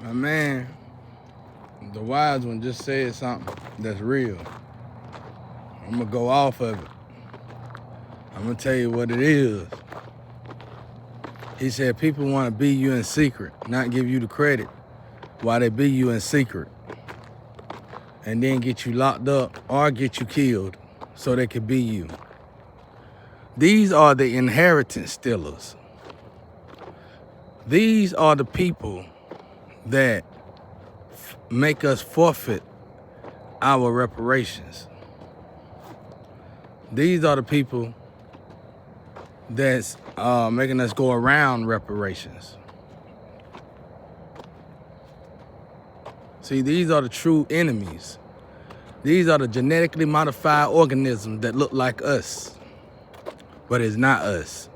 My man, the wise one just said something that's real. I'm gonna go off of it. I'm gonna tell you what it is. He said people want to be you in secret, not give you the credit while they be you in secret, and then get you locked up or get you killed so they can be you. These are the inheritance stealers. These are the people that make us forfeit our reparations. These are the people that's making us go around reparations. See, these are the true enemies. These are the genetically modified organisms that look like us, but it's not us.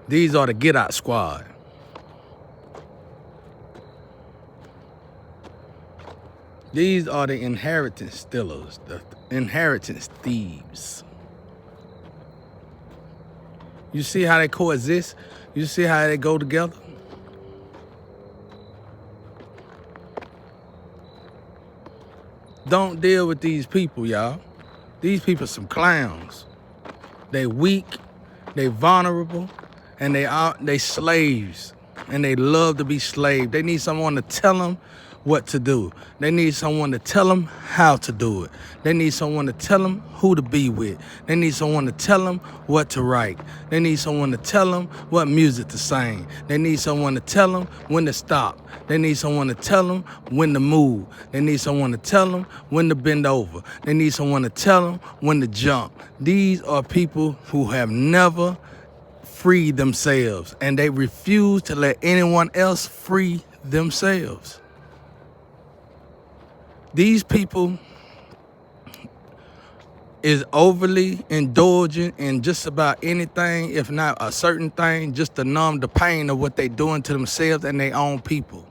These are the Get Out Squad. These are the inheritance stealers, the inheritance thieves. You see how they coexist? You see how they go together? Don't deal with these people, y'all. These people are some clowns. They weak, they vulnerable, and they slaves. And they love to be slaves. They need someone to tell them what to do. They need someone to tell them how to do it. They need someone to tell them who to be with. They need someone to tell them what to write. They need someone to tell them what music to sing. They need someone to tell them when to stop. They need someone to tell them when to move. They need someone to tell them when to bend over. They need someone to tell them when to jump. These are people who have never freed themselves, and they refuse to let anyone else free themselves. These people is overly indulgent in just about anything, if not a certain thing, just to numb the pain of what they doing to themselves and their own people.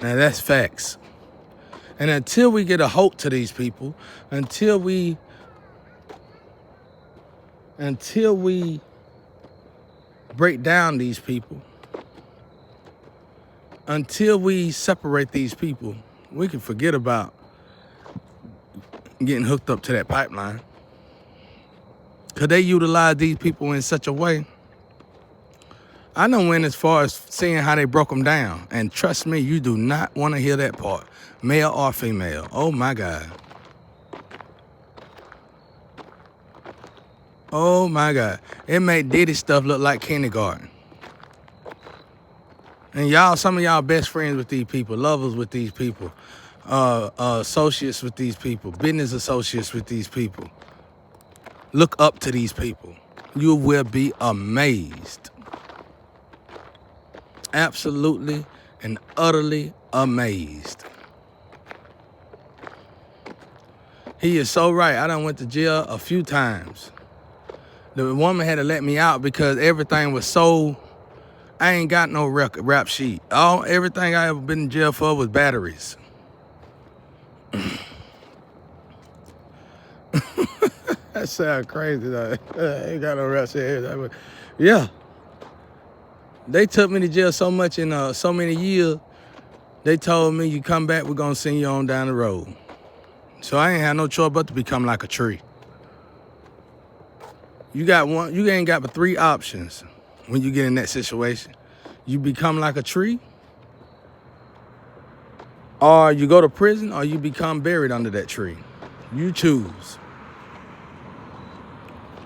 Now that's facts. And until we get a hope to these people, until we break down these people, until we separate these people, we can forget about getting hooked up to that pipeline. Because they utilize these people in such a way. I know went as far as seeing how they broke them down. And trust me, you do not want to hear that part. Male or female. Oh my God. Oh my God. It made Diddy stuff look like kindergarten. And y'all, some of y'all best friends with these people, lovers with these people, associates with these people, business associates with these people. Look up to these people. You will be amazed. Absolutely and utterly amazed. He is so right. I done went to jail a few times. The woman had to let me out because everything was so, I ain't got no rap sheet. Everything I ever been in jail for was batteries. That sounds crazy though. I ain't got no rap sheet. Yeah. They took me to jail so much in so many years, they told me, you come back, we're gonna send you on down the road. So I ain't had no choice but to become like a tree. You ain't got but 3 options when you get in that situation. You become like a tree, or you go to prison, or you become buried under that tree. You choose.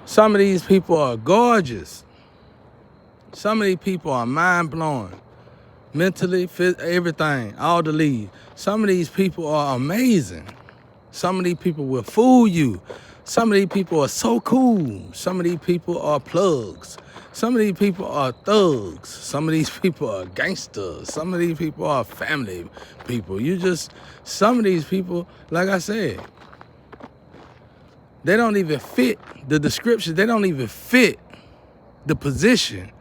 Some of these people are gorgeous. Some of these people are mind-blowing. Mentally, everything, all the lead. Some of these people are amazing. Some of these people will fool you. Some of these people are so cool. Some of these people are plugs. Some of these people are thugs. Some of these people are gangsters. Some of these people are family people. Some of these people, like I said, they don't even fit the description. They don't even fit the position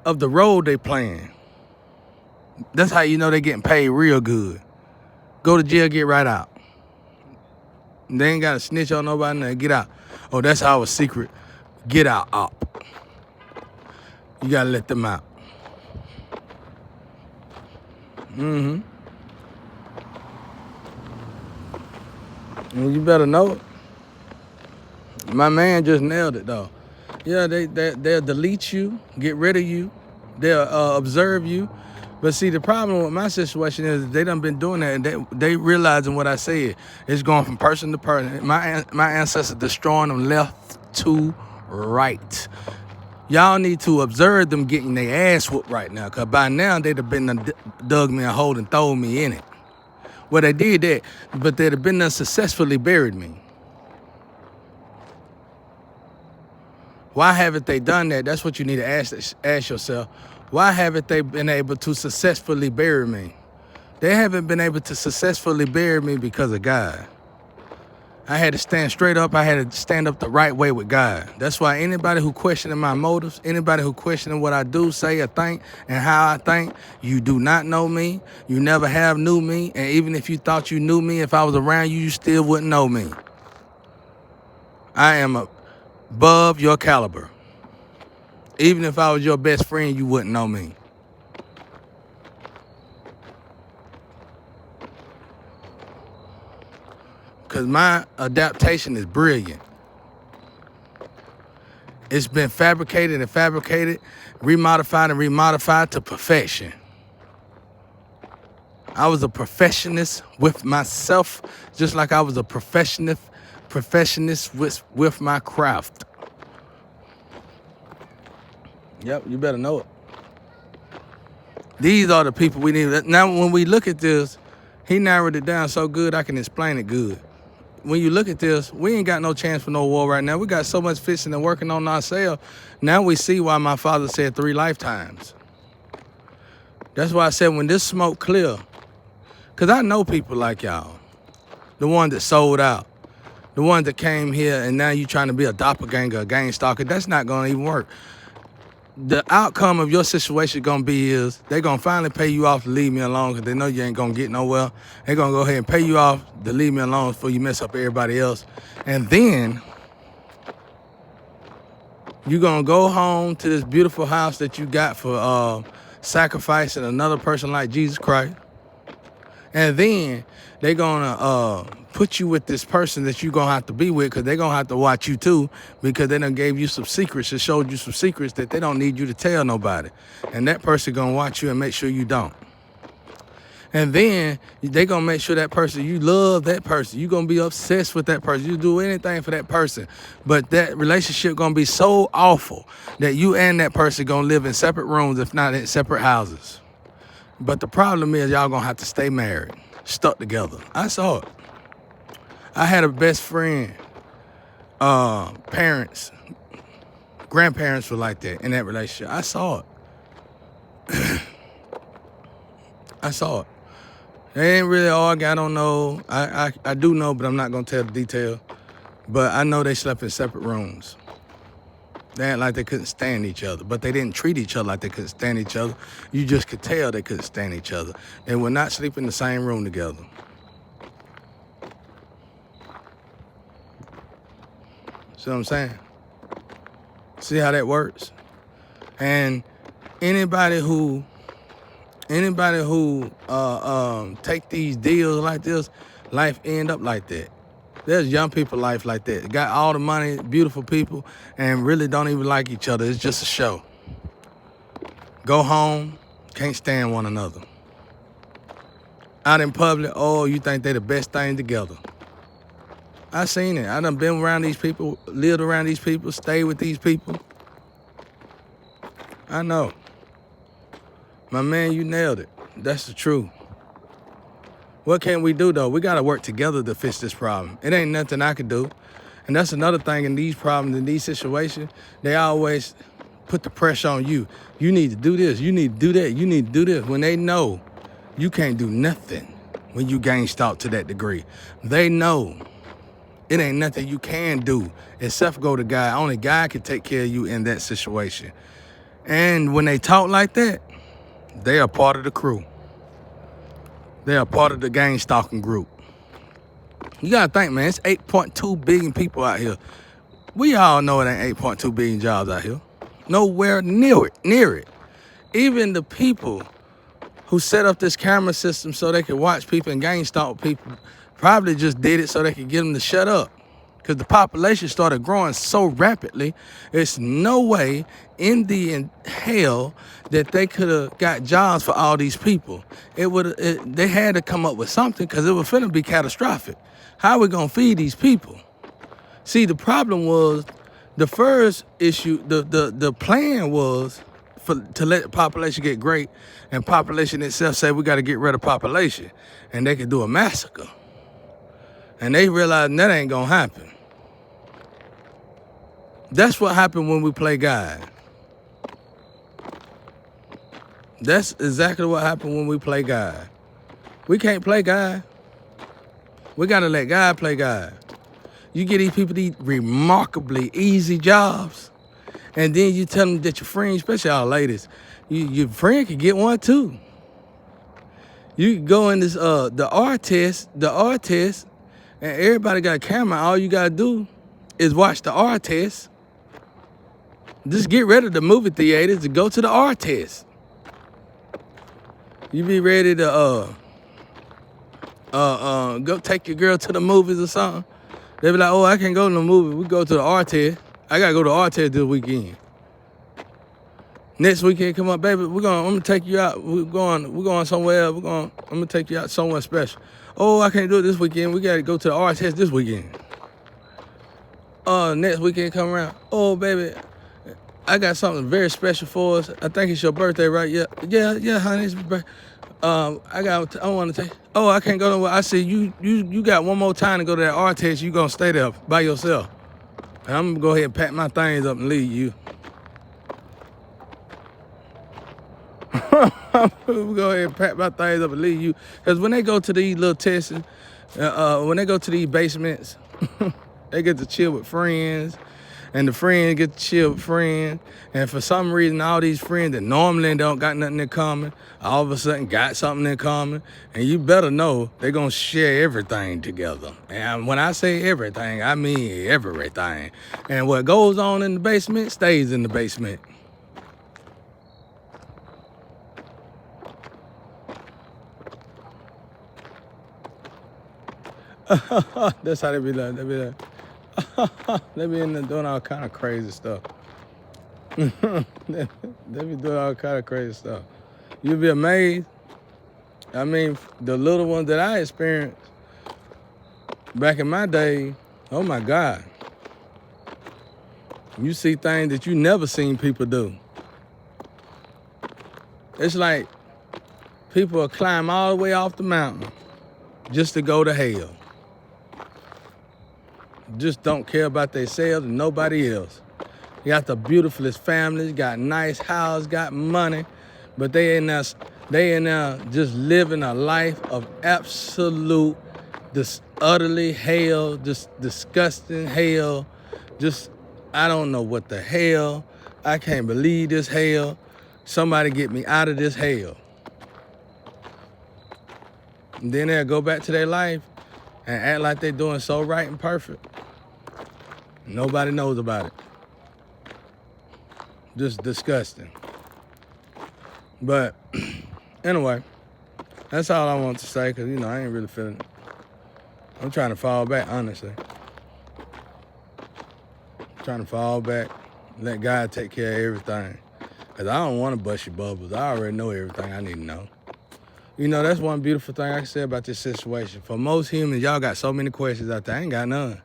of the role they playing. That's how you know they getting paid real good. Go to jail, get right out. They ain't got to snitch on nobody and get out. Oh, that's our secret. Get out op. You gotta let them out. And you better know it. My man just nailed it though. Yeah, they'll delete you, get rid of you, they'll observe you. But see, the problem with my situation is they done been doing that, and they realizing what I said. It's going from person to person. My ancestors destroying them left to right. Y'all need to observe them getting their ass whooped right now, because by now they'd have been dug me a hole and thrown me in it. Well, they did that, but they'd have been successfully buried me. Why haven't they done that? That's what you need to ask yourself. Why haven't they been able to successfully bury me? They haven't been able to successfully bury me because of God. I had to stand straight up. I had to stand up the right way with God. That's why anybody who questioning my motives, anybody who questioning what I do, say, or think, and how I think, you do not know me. You never have knew me. And even if you thought you knew me, if I was around you, you still wouldn't know me. I am above your caliber. Even if I was your best friend, you wouldn't know me. Because my adaptation is brilliant. It's been fabricated and fabricated, remodified and remodified to perfection. I was a perfectionist with myself, just like I was a perfectionist with my craft. Yep, you better know it. These are the people we need. Now, when we look at this, he narrowed it down so good I can explain it good. When you look at this, we ain't got no chance for no war right now. We got so much fixing and working on ourselves. Now we see why my father said 3 lifetimes. That's why I said when this smoke clear, because I know people like y'all, the ones that sold out, the ones that came here and now you trying to be a doppelganger, a gang stalker. That's not going to even work. The outcome of your situation gonna be is they gonna finally pay you off to leave me alone, because they know you ain't gonna get nowhere. They gonna go ahead and pay you off to leave me alone before you mess up everybody else. And then you gonna go home to this beautiful house that you got for sacrificing another person like Jesus Christ. And then they gonna put you with this person that you gonna have to be with, because they gonna have to watch you too, because they done gave you some secrets and showed you some secrets that they don't need you to tell nobody. And that person gonna watch you and make sure you don't. And then they gonna make sure that person, you love that person. You gonna be obsessed with that person. You do anything for that person. But that relationship gonna be so awful that you and that person gonna live in separate rooms, if not in separate houses. But the problem is y'all gonna have to stay married, stuck together. I saw it. I had a best friend, parents, grandparents were like that in that relationship. I saw it. I saw it. They ain't really argue. I don't know. I do know, but I'm not gonna tell the detail. But I know they slept in separate rooms. They act like they couldn't stand each other, but they didn't treat each other like they couldn't stand each other. You just could tell they couldn't stand each other. They would not sleep in the same room together. See what I'm saying? See how that works? And anybody who take these deals like this, life end up like that. There's young people life like that. Got all the money, beautiful people, and really don't even like each other. It's just a show. Go home, can't stand one another. Out in public, oh, you think they the best thing together. I seen it. I done been around these people, lived around these people, stayed with these people. I know. My man, you nailed it. That's the truth. What can we do, though? We got to work together to fix this problem. It ain't nothing I can do. And that's another thing in these problems, in these situations, they always put the pressure on you. You need to do this. You need to do that. You need to do this. When they know you can't do nothing when you gang stalk to that degree. They know it ain't nothing you can do except go to God. Only God can take care of you in that situation. And when they talk like that, they are part of the crew. They are part of the gang stalking group. You gotta think, man, it's 8.2 billion people out here. We all know it ain't 8.2 billion jobs out here. Nowhere near it. Even the people who set up this camera system so they could watch people and gang stalk people probably just did it so they could get them to shut up. Because the population started growing so rapidly, there's no way in hell that they could have got jobs for all these people. They had to come up with something because it was finna be catastrophic. How are we gonna feed these people? See, the problem was the first issue. The plan was to let the population get great, and population itself say we got to get rid of population, and they could do a massacre. And they realized that ain't gonna happen. That's what happened when we play God. That's exactly what happened when we play God. We can't play God. We gotta let God play God. You get these people these remarkably easy jobs, and then you tell them that your friend, especially our ladies, your friend could get one too. You can go in this the R test, and everybody got a camera. All you gotta do is watch the R test. Just get rid of the movie theaters and go to the R test. You be ready to go take your girl to the movies or something. They be like, oh, I can't go to the movie. We go to the R test. I gotta go to the R test this weekend. Next weekend, come on, baby. I'm gonna take you out. We're going somewhere. I'm gonna take you out somewhere special. Oh, I can't do it this weekend. We gotta go to the R test this weekend. Next weekend come around. Oh, baby, I got something very special for us. I think it's your birthday, right? Yeah, honey, it's my birthday. I want to take. Oh, I can't go nowhere. I said you got one more time to go to that R test. You gonna stay there by yourself. And I'm gonna go ahead and pack my things up and leave you. I'm gonna go ahead and pack my things up and leave you. Cause when they go to these little tests, when they go to these basements, they get to chill with friends. And the friends get to chill with friends. And for some reason, all these friends that normally don't got nothing in common, all of a sudden got something in common. And you better know they're going to share everything together. And when I say everything, I mean everything. And what goes on in the basement stays in the basement. That's how they be like. They be like. They be in there doing all kind of crazy stuff. They be doing all kind of crazy stuff. You'll be amazed. I mean, the little ones that I experienced back in my day, oh my God. You see things that you never seen people do. It's like people will climb all the way off the mountain just to go to hell. Just don't care about themselves and nobody else. You got the beautifulest families, got nice house, got money, but they in there just living a life of absolute, utterly hell, just disgusting hell. Just, I don't know what the hell. I can't believe this hell. Somebody get me out of this hell. And then they'll go back to their life and act like they're doing so right and perfect. Nobody knows about it. Just disgusting. But anyway, that's all I want to say, because, I ain't really feeling it. I'm trying to fall back, honestly. Trying to fall back, let God take care of everything. Because I don't want to bust your bubbles. I already know everything I need to know. That's one beautiful thing I can say about this situation. For most humans, y'all got so many questions out there. I ain't got none.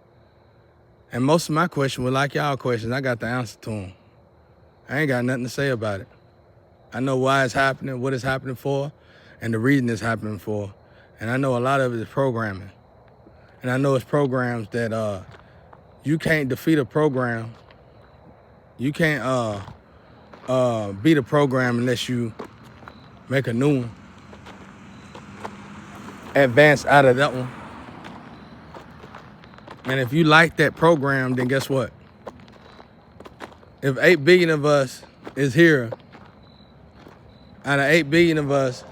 And most of my questions were like y'all questions. I got the answer to them. I ain't got nothing to say about it. I know why it's happening, what it's happening for, and the reason it's happening for. And I know a lot of it is programming. And I know it's programs that you can't defeat a program. You can't beat a program unless you make a new one. Advance out of that one. And if you like that program, then guess what? If 8 billion of us is here, out of 8 billion of us,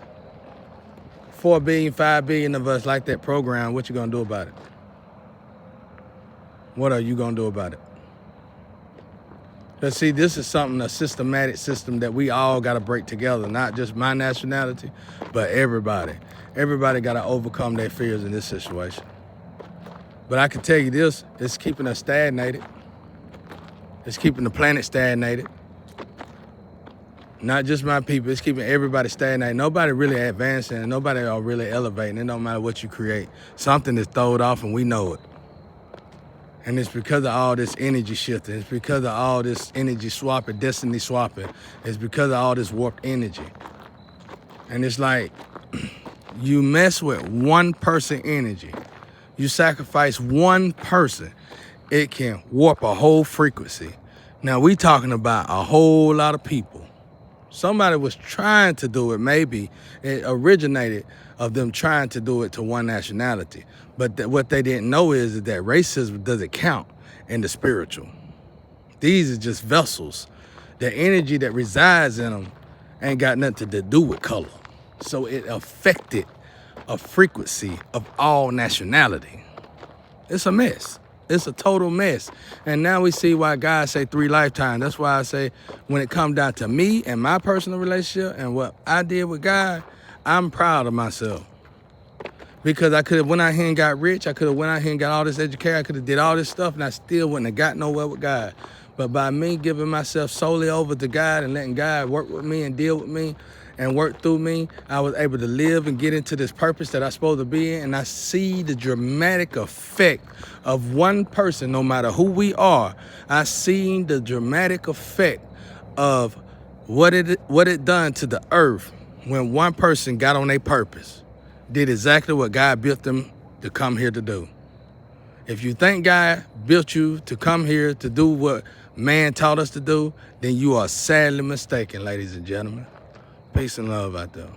4 billion, 5 billion of us like that program, what you gonna do about it? What are you gonna do about it? But see, this is something, a systematic system that we all got to break together, not just my nationality, but everybody. Everybody got to overcome their fears in this situation. But I can tell you this, it's keeping us stagnated. It's keeping the planet stagnated. Not just my people, it's keeping everybody stagnated. Nobody really advancing, and nobody are really elevating. It don't matter what you create. Something is thrown off and we know it. And it's because of all this energy shifting. It's because of all this energy swapping, destiny swapping. It's because of all this warped energy. And it's like, you mess with one person energy. You sacrifice one person. It can warp a whole frequency. Now we talking about a whole lot of people. Somebody was trying to do it. Maybe it originated of them trying to do it to one nationality. But what they didn't know is that racism doesn't count in the spiritual. These are just vessels. The energy that resides in them ain't got nothing to do with color. So it affected a frequency of all nationality. It's a mess. It's a total mess. And now we see why God say 3 lifetimes. That's why I say when it comes down to me and my personal relationship and what I did with God, I'm proud of myself. Because I could have went out here and got rich. I could have went out here and got all this education. I could have did all this stuff and I still wouldn't have got nowhere with God. But by me giving myself solely over to God and letting God work with me and deal with me and work through me, I was able to live and get into this purpose that I'm supposed to be in. And I see the dramatic effect of one person, no matter who we are. I seen the dramatic effect of what it done to the earth when one person got on their purpose. Did exactly what God built them to come here to do. If you think God built you to come here to do what man taught us to do, then you are sadly mistaken, ladies and gentlemen. Peace and love out there.